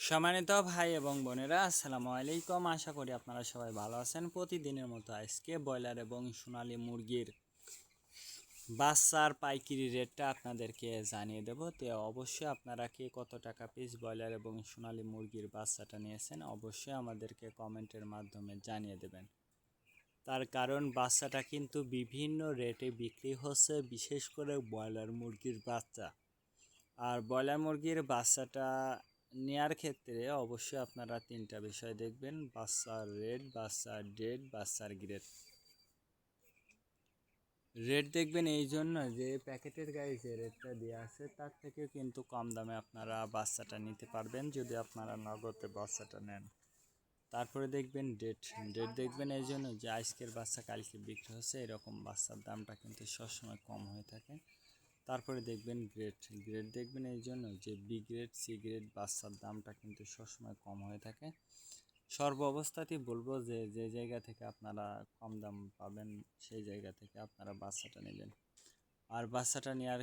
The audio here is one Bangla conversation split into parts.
সম্মানিত ভাই এবং বোনেরা, আসসালামু আলাইকুম। আশা করি আপনারা সবাই ভালো আছেন। প্রতিদিনের মতো আজকে ব্রয়লার এবং সোনালী মুরগির বাচ্চার পাইকারি রেটটা আপনাদেরকে জানিয়ে দেব। তো অবশ্যই আপনারা কে কত টাকা পিস ব্রয়লার এবং সোনালী মুরগির বাচ্চাটা নিয়েছেন অবশ্যই আমাদেরকে কমেন্টের মাধ্যমে জানিয়ে দেবেন। তার কারণ বাচ্চাটা কিন্তু বিভিন্ন রেটে বিক্রি হচ্ছে, বিশেষ করে ব্রয়লার মুরগির বাচ্চা। আর ব্রয়লার মুরগির বাচ্চাটা নেয়ার ক্ষেত্রে অবশ্যই আপনারা তিনটা বিষয় দেখবেন: বাচ্চার রেট, বাচ্চার ডেট, বাচ্চার গ্রেড। রেট দেখবেন এই জন্য যে প্যাকেটের গায়ে যে রেটটা দেওয়া আছে তার থেকে কিন্তু কম দামে আপনারা বাচ্চাটা নিতে পারবেন যদি আপনারা নগদে বাচ্চাটা নেন। তারপরে দেখবেন ডেট। ডেট দেখবেন এই জন্য যে আজকের বাচ্চা কালকে বিক্রি হচ্ছে, এরকম বাচ্চার দামটা কিন্তু সবসময় কম হয়ে থাকে। তারপরে দেখবেন গ্রেড। গ্রেড দেখবেন এই জন্য যে বি গ্রেড, সি গ্রেড বাচ্চার দামটা কিন্তু সবসময় কম হয়ে থাকে। সর্ব অবস্থাতেই বলবো যে যে জায়গা থেকে আপনারা কম দাম পাবেন সেই জায়গা থেকে আপনারা বাচ্চাটা নেবেন। আর বাচ্চাটা নেওয়ার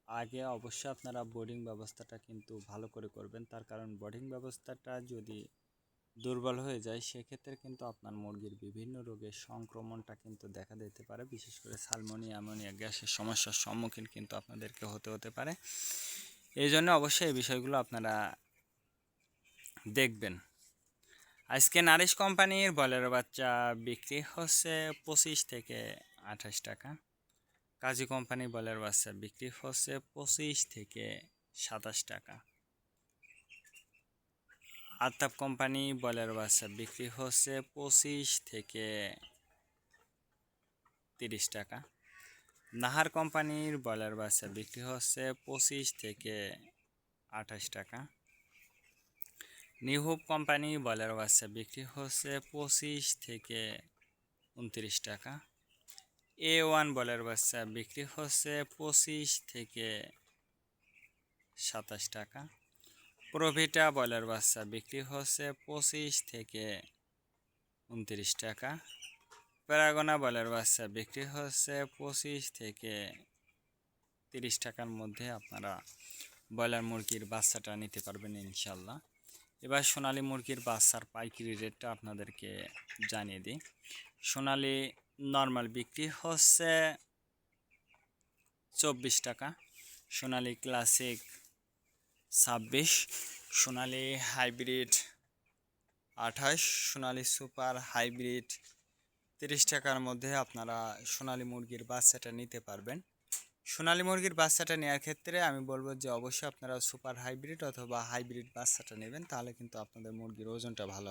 আগে অবশ্যই আপনারা বোর্ডিং ব্যবস্থাটা কিন্তু ভালো করে করবেন। তার কারণ বোর্ডিং ব্যবস্থাটা যদি দুর্বল হয়ে যায় সেক্ষেত্রে কিন্তু আপনার মুরগির বিভিন্ন রোগের সংক্রমণটা কিন্তু দেখা দিতে পারে। বিশেষ করে সালমোনিয়া, অ্যামোনিয়া গ্যাসের সমস্যার সম্মুখীন কিন্তু আপনাদেরকে হতে পারে। এই জন্য অবশ্যই এই বিষয়গুলো আপনারা দেখবেন। আজকে নারিশ কোম্পানির ব্রয়লার বাচ্চা বিক্রি হচ্ছে 25 থেকে 28 টাকা। কাজী কোম্পানির ব্রয়লার বাচ্চা বিক্রি হচ্ছে 25 থেকে 27 টাকা। আতাপ কোম্পানি ব্রয়লার বাচ্চা বিক্রি হচ্ছে 25 থেকে 30 টাকা। নাহার কোম্পানির ব্রয়লার বাচ্চা বিক্রি হচ্ছে 25 থেকে 28 টাকা। নিউ হোপ কোম্পানি ব্রয়লার বাচ্চা বিক্রি হচ্ছে 25 থেকে 29 টাকা। A1 ব্রয়লার বাচ্চা বিক্রি হচ্ছে 25 থেকে 27 টাকা। প্রভিটা ব্রয়লার বাচ্চা বিক্রি হচ্ছে 25 থেকে 29 টাকা। প্যারাগোনা ব্রয়লার বাচ্চা বিক্রি হচ্ছে 25 থেকে 30 টাকার মধ্যে আপনারা ব্রয়লার মুরগির বাচ্চাটা নিতে পারবেন ইনশাল্লাহ। এবার সোনালী মুরগির বাচ্চার পাইকারি রেটটা আপনাদেরকে জানিয়ে দিই। সোনালী নর্মাল বিক্রি হচ্ছে 24 টাকা, সোনালী ক্লাসিক 26, সোনালী হাইব্রিড 28, সোনালী সুপার হাইব্রিড 30 টাকার মধ্যে আপনারা সোনালী মুরগির বাচ্চাটা নিতে পারবেন। সোনালী মুরগির বাচ্চাটা নেওয়ার ক্ষেত্রে আমি বলবো যে অবশ্যই আপনারা সুপার হাইব্রিড অথবা হাইব্রিড বাচ্চাটা নেবেন, তাহলে কিন্তু আপনাদের মুরগির ওজনটা ভালো